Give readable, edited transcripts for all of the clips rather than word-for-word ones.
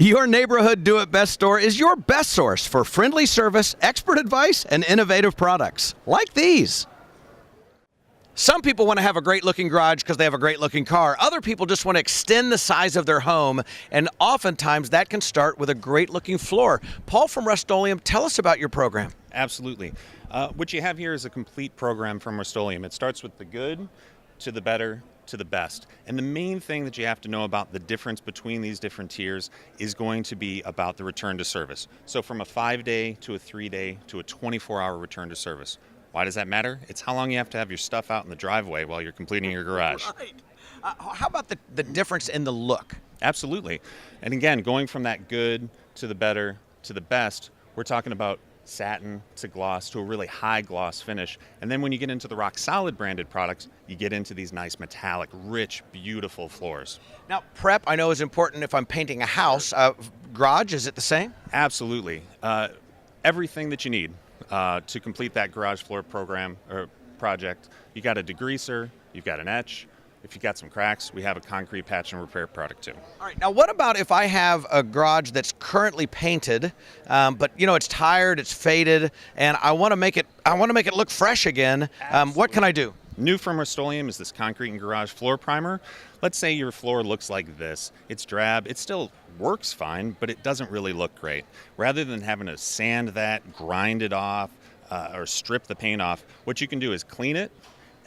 Your neighborhood do-it-best store is your best source for friendly service, expert advice, and innovative products like these. Some people want to have a great-looking garage because they have a great-looking car. Other people just want to extend the size of their home, and oftentimes that can start with a great-looking floor. Paul from Rust-Oleum, tell us about your program. Absolutely. What you have here is a complete program from Rust-Oleum. It starts with the good to the better to the best. And the main thing that you have to know about the difference between these different tiers is going to be about the return to service. So from a 5-day to a 3-day to a 24-hour return to service. Why does that matter? It's how long you have to have your stuff out in the driveway while you're completing your garage. Right. How about the difference in the look? Absolutely. And again, going from that good to the better to the best, we're talking about satin to gloss to a really high gloss finish. And then when you get into the Rock Solid branded products, you get into these nice metallic, rich, beautiful floors. Now, prep I know is important if I'm painting a house. Garage, is it the same? Absolutely. Everything that you need to complete that garage floor program or project. You got a degreaser, you've got an etch. If you got some cracks, we have a concrete patch and repair product too. All right, now what about if I have a garage that's currently painted, but you know it's tired, it's faded, and I want to make it look fresh again? What can I do? New from Rust-Oleum is this concrete and garage floor primer. Let's say your floor looks like this. It's drab. It still works fine, but it doesn't really look great. Rather than having to sand that, grind it off, or strip the paint off, what you can do is clean it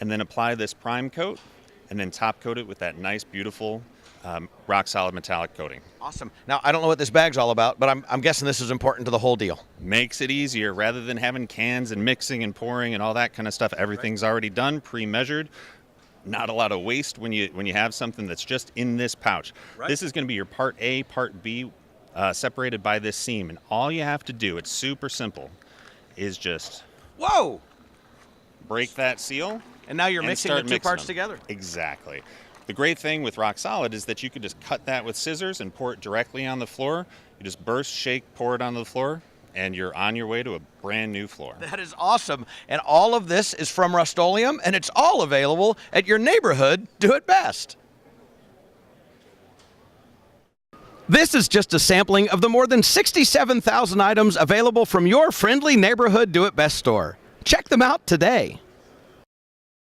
and then apply this prime coat and then top coat it with that nice, beautiful rock solid metallic coating. Awesome. Now, I don't know what this bag's all about, but I'm guessing this is important to the whole deal. Makes it easier. Rather than having cans and mixing and pouring and all that kind of stuff, everything's already done, pre-measured. Not a lot of waste when you have something that's just in this pouch. Right. This is going to be your part A, part B, separated by this seam. And all you have to do, it's super simple, is just break that seal. And now you're mixing the two parts together. Exactly. The great thing with Rock Solid is that you could just cut that with scissors and pour it directly on the floor. You just burst, shake, pour it on the floor, and you're on your way to a brand new floor. That is awesome. And all of this is from Rust-Oleum, and it's all available at your neighborhood do-it-best. This is just a sampling of the more than 67,000 items available from your friendly neighborhood do-it-best store. Check them out today.